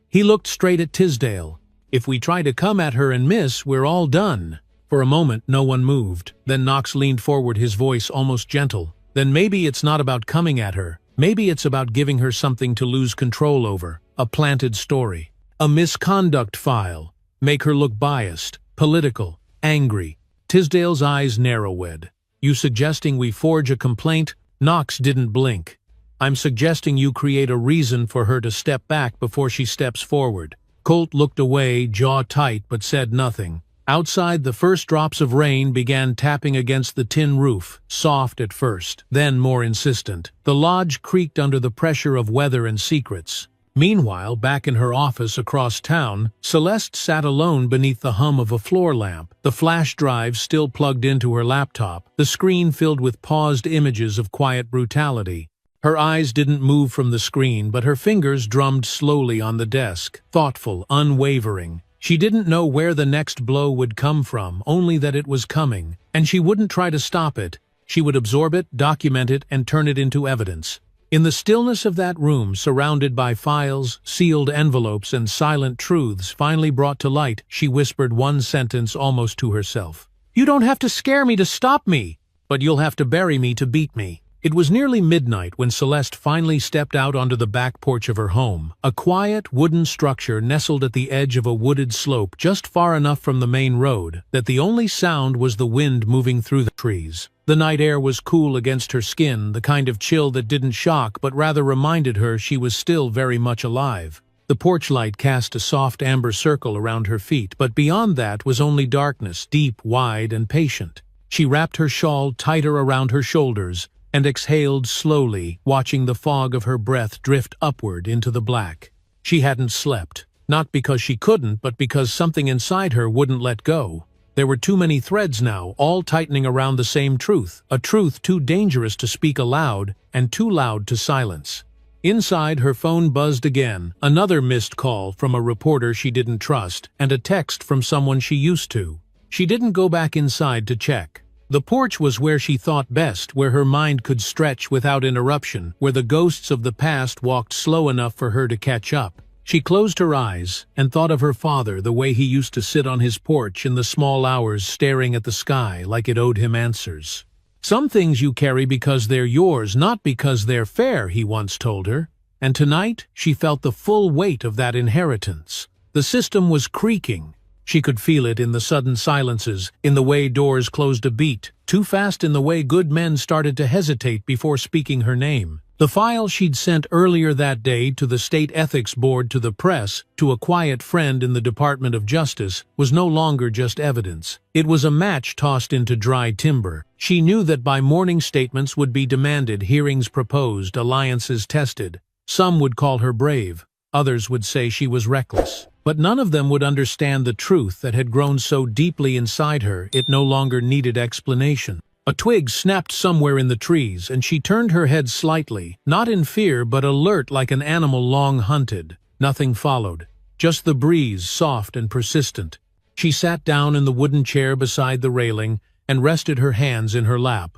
He looked straight at Tisdale. "If we try to come at her and miss, we're all done." For a moment, no one moved. Then Knox leaned forward, his voice almost gentle. "Then maybe it's not about coming at her. Maybe it's about giving her something to lose control over. A planted story. A misconduct file. Make her look biased, political, angry." Tisdale's eyes narrowed. "You suggesting we forge a complaint?" Knox didn't blink. "I'm suggesting you create a reason for her to step back before she steps forward." Colt looked away, jaw tight, but said nothing. Outside, the first drops of rain began tapping against the tin roof, soft at first, then more insistent. The lodge creaked under the pressure of weather and secrets. Meanwhile, back in her office across town, Celeste sat alone beneath the hum of a floor lamp, the flash drive still plugged into her laptop, the screen filled with paused images of quiet brutality. Her eyes didn't move from the screen, but her fingers drummed slowly on the desk, thoughtful, unwavering. She didn't know where the next blow would come from, only that it was coming, and she wouldn't try to stop it. She would absorb it, document it, and turn it into evidence. In the stillness of that room, surrounded by files, sealed envelopes, and silent truths finally brought to light, she whispered one sentence almost to herself. "You don't have to scare me to stop me, but you'll have to bury me to beat me." It was nearly midnight when Celeste finally stepped out onto the back porch of her home, a quiet, wooden structure nestled at the edge of a wooded slope just far enough from the main road that the only sound was the wind moving through the trees. The night air was cool against her skin, the kind of chill that didn't shock but rather reminded her she was still very much alive. The porch light cast a soft amber circle around her feet, but beyond that was only darkness, deep, wide, and patient. She wrapped her shawl tighter around her shoulders and exhaled slowly, watching the fog of her breath drift upward into the black. She hadn't slept, not because she couldn't, but because something inside her wouldn't let go. There were too many threads now, all tightening around the same truth, a truth too dangerous to speak aloud and too loud to silence. Inside, her phone buzzed again, another missed call from a reporter she didn't trust, and a text from someone she used to. She didn't go back inside to check. The porch was where she thought best, where her mind could stretch without interruption, where the ghosts of the past walked slow enough for her to catch up. She closed her eyes and thought of her father, the way he used to sit on his porch in the small hours staring at the sky like it owed him answers. "Some things you carry because they're yours, not because they're fair," he once told her. And tonight she felt the full weight of that inheritance. The system was creaking. She could feel it in the sudden silences, in the way doors closed a beat, too fast in the way good men started to hesitate before speaking her name. The file she'd sent earlier that day to the State Ethics Board, to the press, to a quiet friend in the Department of Justice, was no longer just evidence. It was a match tossed into dry timber. She knew that by morning statements would be demanded, hearings proposed, alliances tested. Some would call her brave, others would say she was reckless. But none of them would understand the truth that had grown so deeply inside her it no longer needed explanation. A twig snapped somewhere in the trees, and she turned her head slightly, not in fear but alert like an animal long hunted. Nothing followed, just the breeze, soft and persistent. She sat down in the wooden chair beside the railing and rested her hands in her lap.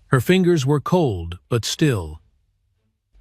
Her fingers were cold, but still.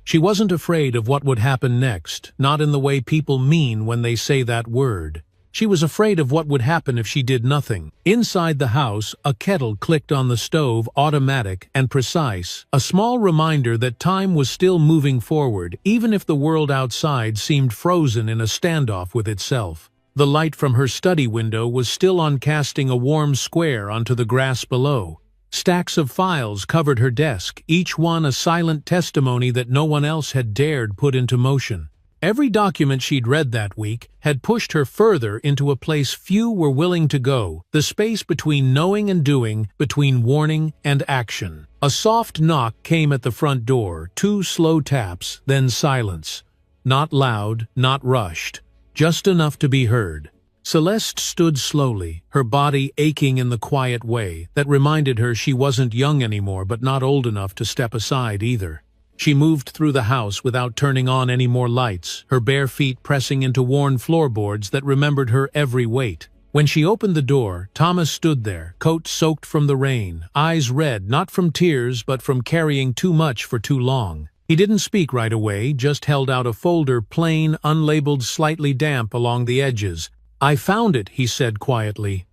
She wasn't afraid of what would happen next, not in the way people mean when they say that word. She was afraid of what would happen if she did nothing. Inside the house, a kettle clicked on the stove, automatic and precise, a small reminder that time was still moving forward, even if the world outside seemed frozen in a standoff with itself. The light from her study window was still on, casting a warm square onto the grass below. Stacks of files covered her desk, each one a silent testimony that no one else had dared put into motion. Every document she'd read that week had pushed her further into a place few were willing to go, the space between knowing and doing, between warning and action. A soft knock came at the front door, 2 slow taps, then silence. Not loud, not rushed, just enough to be heard. Celeste stood slowly, her body aching in the quiet way that reminded her she wasn't young anymore but not old enough to step aside either. She moved through the house without turning on any more lights, her bare feet pressing into worn floorboards that remembered her every weight. When she opened the door, Thomas stood there, coat soaked from the rain, eyes red not from tears but from carrying too much for too long. He didn't speak right away, just held out a folder, plain, unlabeled, slightly damp along the edges. "I found it," he said quietly.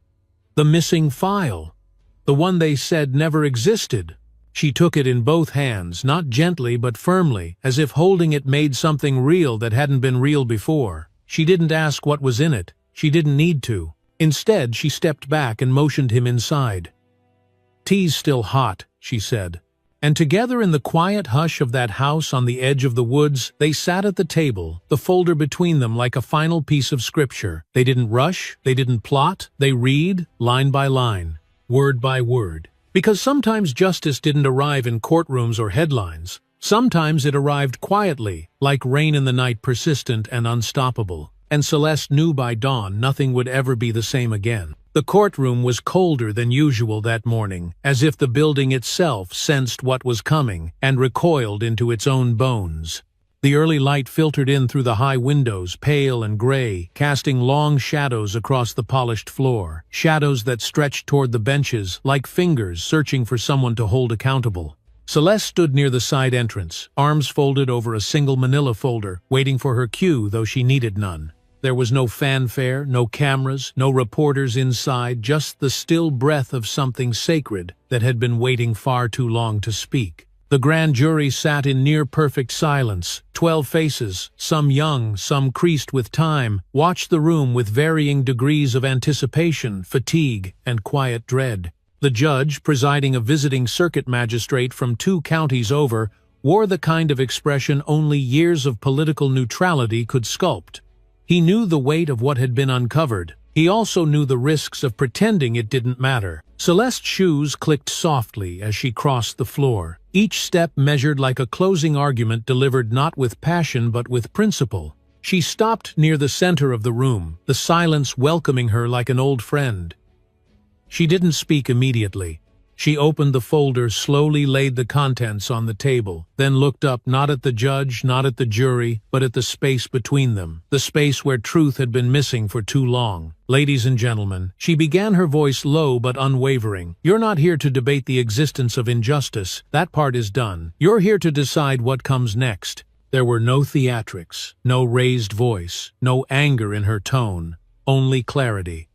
"The missing file. The one they said never existed." She took it in both hands, not gently but firmly, as if holding it made something real that hadn't been real before. She didn't ask what was in it. She didn't need to. Instead, she stepped back and motioned him inside. "Tea's still hot," she said. And together in the quiet hush of that house on the edge of the woods, they sat at the table, the folder between them like a final piece of scripture. They didn't rush, they didn't plot, they read, line by line, word by word. Because sometimes justice didn't arrive in courtrooms or headlines. Sometimes it arrived quietly, like rain in the night, persistent and unstoppable. And Celeste knew by dawn nothing would ever be the same again. The courtroom was colder than usual that morning, as if the building itself sensed what was coming and recoiled into its own bones. The early light filtered in through the high windows, pale and gray, casting long shadows across the polished floor, shadows that stretched toward the benches like fingers searching for someone to hold accountable. Celeste stood near the side entrance, arms folded over a single manila folder, waiting for her cue, though she needed none. There was no fanfare, no cameras, no reporters inside, just the still breath of something sacred that had been waiting far too long to speak. The grand jury sat in near-perfect silence. 12 faces, some young, some creased with time, watched the room with varying degrees of anticipation, fatigue, and quiet dread. The judge, presiding a visiting circuit magistrate from 2 counties over, wore the kind of expression only years of political neutrality could sculpt. He knew the weight of what had been uncovered. He also knew the risks of pretending it didn't matter. Celeste's shoes clicked softly as she crossed the floor. Each step measured like a closing argument delivered not with passion but with principle. She stopped near the center of the room, the silence welcoming her like an old friend. She didn't speak immediately. She opened the folder, slowly laid the contents on the table, then looked up not at the judge, not at the jury, but at the space between them, the space where truth had been missing for too long. Ladies and gentlemen, she began, her voice low but unwavering. You're not here to debate the existence of injustice. That part is done. You're here to decide what comes next. There were no theatrics, no raised voice, no anger in her tone, only clarity.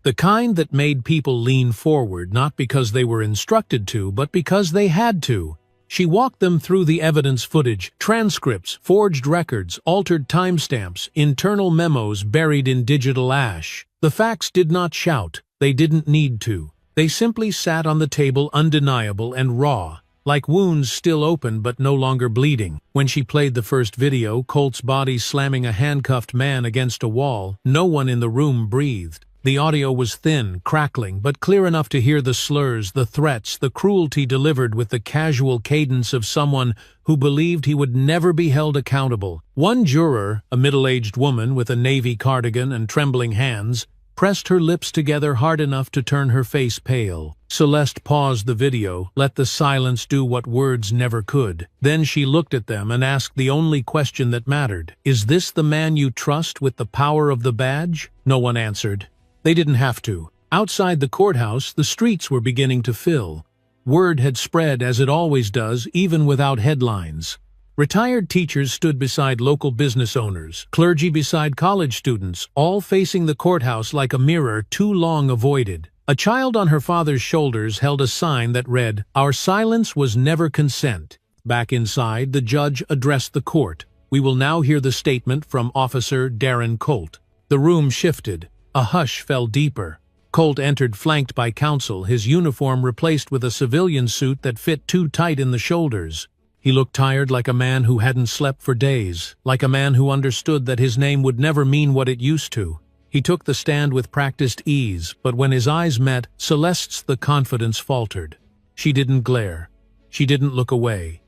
The kind that made people lean forward not because they were instructed to, but because they had to. She walked them through the evidence footage, transcripts, forged records, altered timestamps, internal memos buried in digital ash. The facts did not shout. They didn't need to. They simply sat on the table, undeniable and raw, like wounds still open but no longer bleeding. When she played the first video, Colt's body slamming a handcuffed man against a wall, no one in the room breathed. The audio was thin, crackling, but clear enough to hear the slurs, the threats, the cruelty delivered with the casual cadence of someone who believed he would never be held accountable. One juror, a middle-aged woman with a navy cardigan and trembling hands, pressed her lips together hard enough to turn her face pale. Celeste paused the video, let the silence do what words never could. Then she looked at them and asked the only question that mattered. Is this the man you trust with the power of the badge? No one answered. They didn't have to. Outside the courthouse, the streets were beginning to fill. Word had spread as it always does, even without headlines. Retired teachers stood beside local business owners, clergy beside college students, all facing the courthouse like a mirror too long avoided. A child on her father's shoulders held a sign that read, "Our silence was never consent." Back inside, the judge addressed the court. We will now hear the statement from Officer Darren Colt. The room shifted. A hush fell deeper. Colt entered flanked by counsel, his uniform replaced with a civilian suit that fit too tight in the shoulders. He looked tired, like a man who hadn't slept for days, like a man who understood that his name would never mean what it used to. He took the stand with practiced ease, but when his eyes met, Celeste's the confidence faltered. She didn't glare. She didn't look away.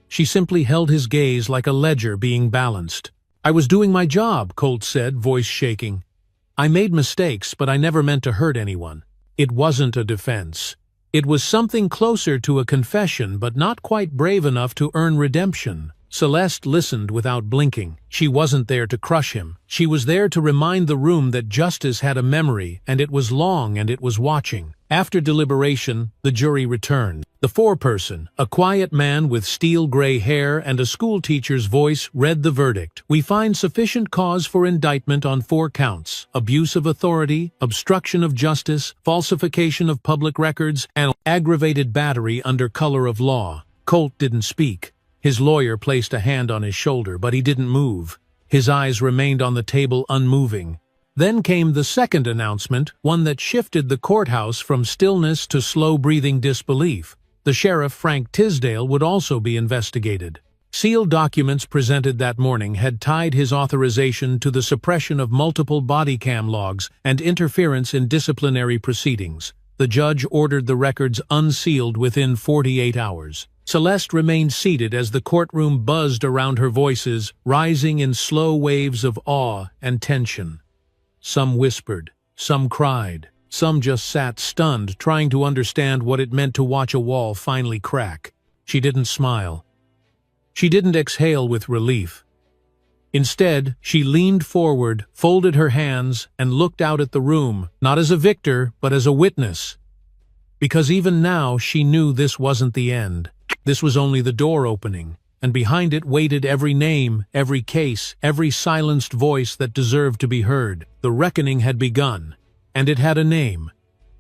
She simply held his gaze like a ledger being balanced. "I was doing my job," Colt said, voice shaking. "I made mistakes, but I never meant to hurt anyone." It wasn't a defense. It was something closer to a confession, but not quite brave enough to earn redemption. Celeste listened without blinking. She wasn't there to crush him. She was there to remind the room that justice had a memory, and it was long and it was watching. After deliberation, the jury returned. The foreperson, a quiet man with steel-gray hair and a schoolteacher's voice, read the verdict. "We find sufficient cause for indictment on 4 counts: abuse of authority, obstruction of justice, falsification of public records, and aggravated battery under color of law." Colt didn't speak. His lawyer placed a hand on his shoulder, but he didn't move. His eyes remained on the table, unmoving. Then came the second announcement, one that shifted the courthouse from stillness to slow-breathing disbelief. The sheriff, Frank Tisdale, would also be investigated. Sealed documents presented that morning had tied his authorization to the suppression of multiple body cam logs and interference in disciplinary proceedings. The judge ordered the records unsealed within 48 hours. Celeste remained seated as the courtroom buzzed around her voices, rising in slow waves of awe and tension. Some whispered, some cried, some just sat stunned, trying to understand what it meant to watch a wall finally crack. She didn't smile. She didn't exhale with relief. Instead, she leaned forward, folded her hands, and looked out at the room, not as a victor, but as a witness. Because even now she knew this wasn't the end. This was only the door opening, and behind it waited every name, every case, every silenced voice that deserved to be heard. The reckoning had begun, and it had a name.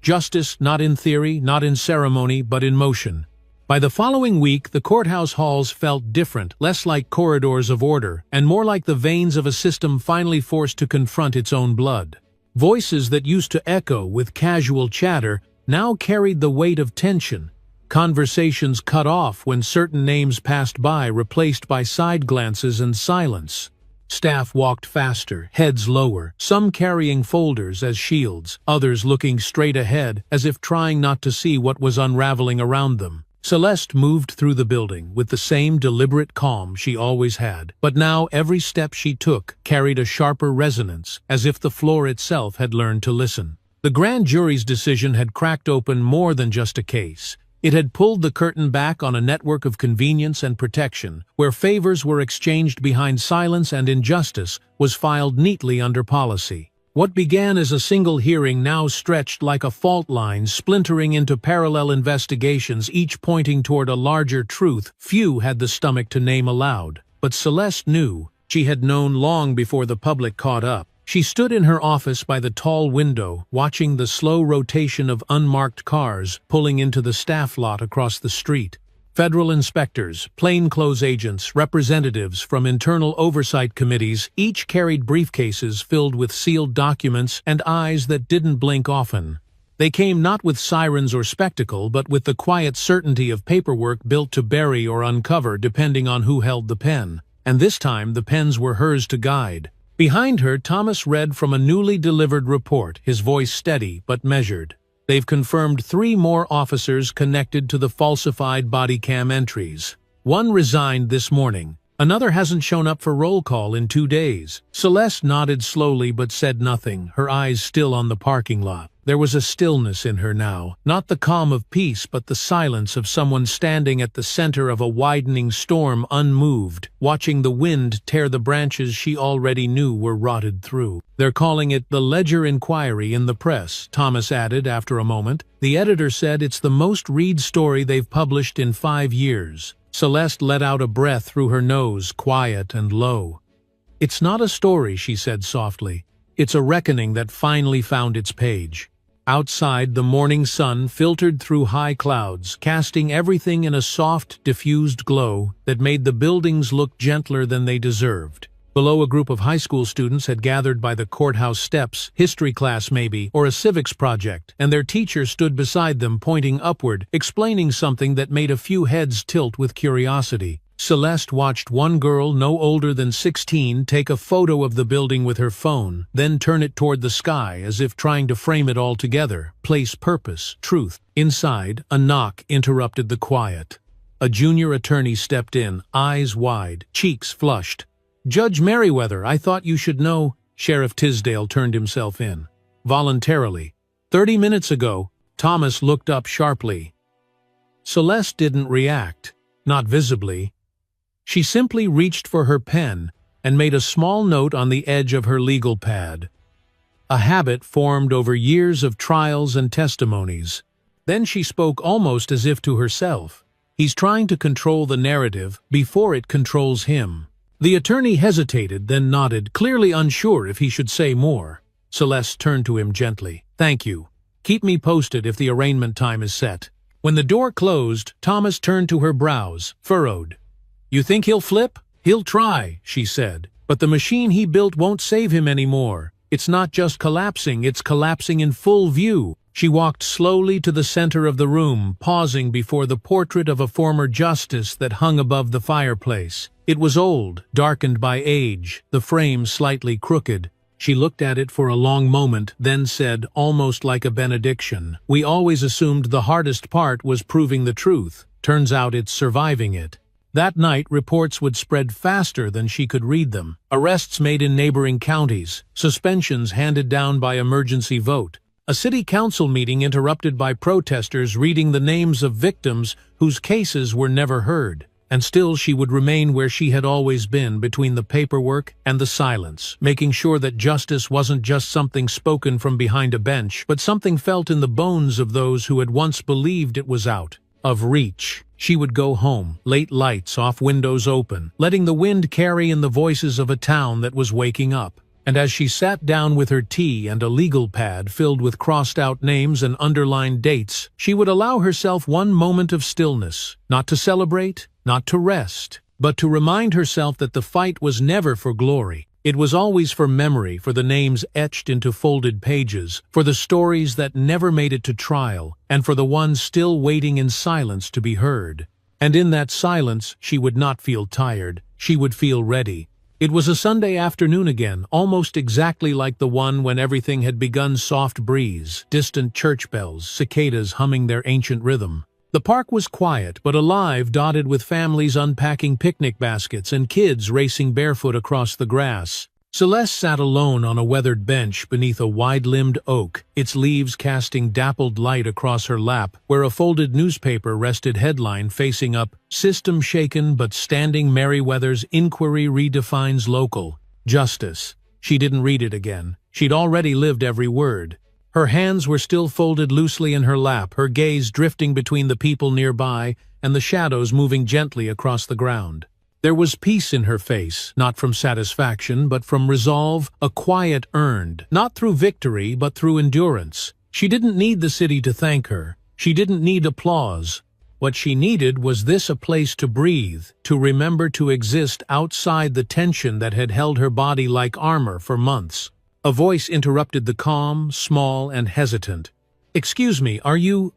Justice, not in theory, not in ceremony, but in motion. By the following week, the courthouse halls felt different, less like corridors of order, and more like the veins of a system finally forced to confront its own blood. Voices that used to echo with casual chatter now carried the weight of tension. Conversations cut off when certain names passed by, replaced by side glances and silence. Staff walked faster, heads lower, some carrying folders as shields, others looking straight ahead as if trying not to see what was unraveling around them. Celeste moved through the building with the same deliberate calm she always had, but now every step she took carried a sharper resonance, as if the floor itself had learned to listen. The grand jury's decision had cracked open more than just a case. It had pulled the curtain back on a network of convenience and protection, where favors were exchanged behind silence and injustice was filed neatly under policy. What began as a single hearing now stretched like a fault line, splintering into parallel investigations, each pointing toward a larger truth few had the stomach to name aloud. But Celeste knew. She had known long before the public caught up. She stood in her office by the tall window, watching the slow rotation of unmarked cars pulling into the staff lot across the street. Federal inspectors, plainclothes agents, representatives from internal oversight committees each carried briefcases filled with sealed documents and eyes that didn't blink often. They came not with sirens or spectacle, but with the quiet certainty of paperwork built to bury or uncover depending on who held the pen. And this time the pens were hers to guide. Behind her, Thomas read from a newly delivered report, his voice steady but measured. They've confirmed 3 more officers connected to the falsified body cam entries. One resigned this morning. Another hasn't shown up for roll call in 2 days. Celeste nodded slowly but said nothing, her eyes still on the parking lot. There was a stillness in her now, not the calm of peace but the silence of someone standing at the center of a widening storm, unmoved, watching the wind tear the branches she already knew were rotted through. "They're calling it the Ledger Inquiry in the press," Thomas added after a moment. "The editor said it's the most read story they've published in 5 years. Celeste let out a breath through her nose, quiet and low. "It's not a story," she said softly. "It's a reckoning that finally found its page." Outside, the morning sun filtered through high clouds, casting everything in a soft, diffused glow that made the buildings look gentler than they deserved. Below, a group of high school students had gathered by the courthouse steps, history class maybe, or a civics project, and their teacher stood beside them, pointing upward, explaining something that made a few heads tilt with curiosity. Celeste watched one girl no older than 16 take a photo of the building with her phone, then turn it toward the sky as if trying to frame it all together, place purpose, truth. Inside, a knock interrupted the quiet. A junior attorney stepped in, eyes wide, cheeks flushed. "Judge Merriweather, I thought you should know." Sheriff Tisdale turned himself in. Voluntarily. 30 minutes ago. Thomas looked up sharply. Celeste didn't react, not visibly. She simply reached for her pen and made a small note on the edge of her legal pad. A habit formed over years of trials and testimonies. Then she spoke almost as if to herself. "He's trying to control the narrative before it controls him." The attorney hesitated, then nodded, clearly unsure if he should say more. Celeste turned to him gently. "Thank you. Keep me posted if the arraignment time is set." When the door closed, Thomas turned to her, brows furrowed. "You think he'll flip?" "He'll try," she said. "But the machine he built won't save him anymore. It's not just collapsing, it's collapsing in full view." She walked slowly to the center of the room, pausing before the portrait of a former justice that hung above the fireplace. It was old, darkened by age, the frame slightly crooked. She looked at it for a long moment, then said, almost like a benediction, "We always assumed the hardest part was proving the truth. Turns out it's surviving it." That night, reports would spread faster than she could read them. Arrests made in neighboring counties, suspensions handed down by emergency vote. A city council meeting interrupted by protesters reading the names of victims whose cases were never heard. And still she would remain where she had always been, between the paperwork and the silence, making sure that justice wasn't just something spoken from behind a bench, but something felt in the bones of those who had once believed it was out of reach. She would go home, late lights off, windows open, letting the wind carry in the voices of a town that was waking up. And as she sat down with her tea and a legal pad filled with crossed-out names and underlined dates, she would allow herself one moment of stillness, not to celebrate, not to rest, but to remind herself that the fight was never for glory. It was always for memory, for the names etched into folded pages, for the stories that never made it to trial, and for the ones still waiting in silence to be heard. And in that silence, she would not feel tired. She would feel ready. It was a Sunday afternoon again, almost exactly like the one when everything had begun. Soft breeze, distant church bells, cicadas humming their ancient rhythm. The park was quiet but alive, dotted with families unpacking picnic baskets and kids racing barefoot across the grass. Celeste sat alone on a weathered bench beneath a wide-limbed oak, its leaves casting dappled light across her lap, where a folded newspaper rested, headline facing up, "System shaken but standing, Merriweather's inquiry redefines local justice." She didn't read it again. She'd already lived every word. Her hands were still folded loosely in her lap, her gaze drifting between the people nearby and the shadows moving gently across the ground. There was peace in her face, not from satisfaction, but from resolve, a quiet earned, not through victory, but through endurance. She didn't need the city to thank her. She didn't need applause. What she needed was this: a place to breathe, to remember to exist outside the tension that had held her body like armor for months. A voice interrupted the calm, small, and hesitant. "Excuse me, are you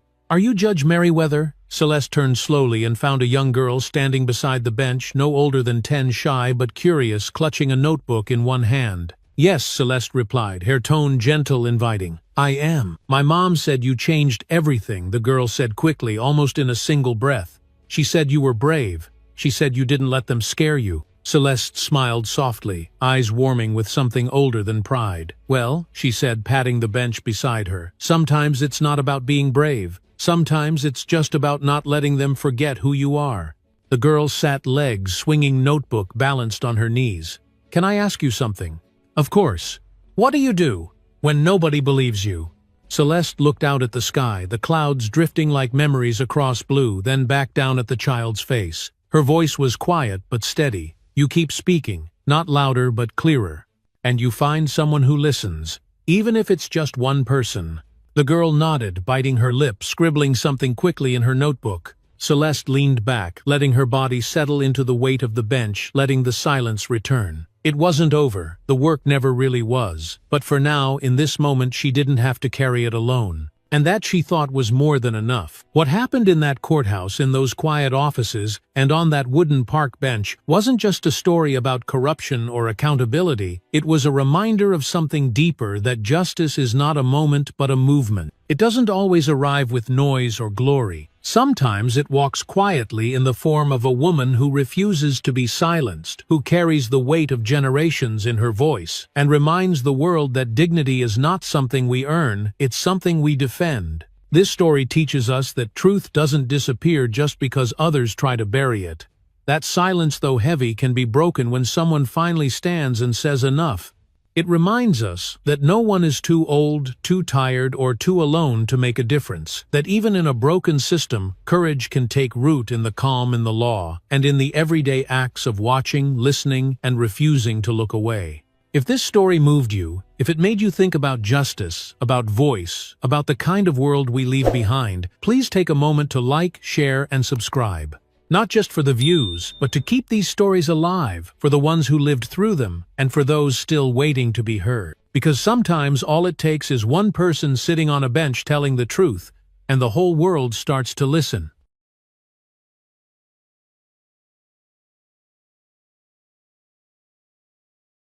Judge Merriweather?" Celeste turned slowly and found a young girl standing beside the bench, no older than 10, shy but curious, clutching a notebook in one hand. "Yes," Celeste replied, her tone gentle, inviting. "I am. My mom said you changed everything," the girl said quickly, almost in a single breath. "She said you were brave. She said you didn't let them scare you." Celeste smiled softly, eyes warming with something older than pride. "Well," she said, patting the bench beside her, "sometimes it's not about being brave. Sometimes it's just about not letting them forget who you are." The girl sat, legs swinging, notebook balanced on her knees. "Can I ask you something?" "Of course." "What do you do when nobody believes you?" Celeste looked out at the sky, the clouds drifting like memories across blue, then back down at the child's face. Her voice was quiet but steady. "You keep speaking, not louder but clearer. And you find someone who listens, even if it's just one person." The girl nodded, biting her lip, scribbling something quickly in her notebook. Celeste leaned back, letting her body settle into the weight of the bench, letting the silence return. It wasn't over. The work never really was. But for now, in this moment, she didn't have to carry it alone. And that, she thought, was more than enough. What happened in that courthouse, in those quiet offices, and on that wooden park bench, wasn't just a story about corruption or accountability. It was a reminder of something deeper, that justice is not a moment but a movement. It doesn't always arrive with noise or glory. Sometimes it walks quietly in the form of a woman who refuses to be silenced, who carries the weight of generations in her voice, and reminds the world that dignity is not something we earn, it's something we defend. This story teaches us that truth doesn't disappear just because others try to bury it. That silence, though heavy, can be broken when someone finally stands and says enough. It reminds us that no one is too old, too tired, or too alone to make a difference. That even in a broken system, courage can take root in the calm in the law, and in the everyday acts of watching, listening, and refusing to look away. If this story moved you, if it made you think about justice, about voice, about the kind of world we leave behind, please take a moment to like, share, and subscribe. Not just for the views, but to keep these stories alive, for the ones who lived through them, and for those still waiting to be heard. Because sometimes all it takes is one person sitting on a bench telling the truth, and the whole world starts to listen.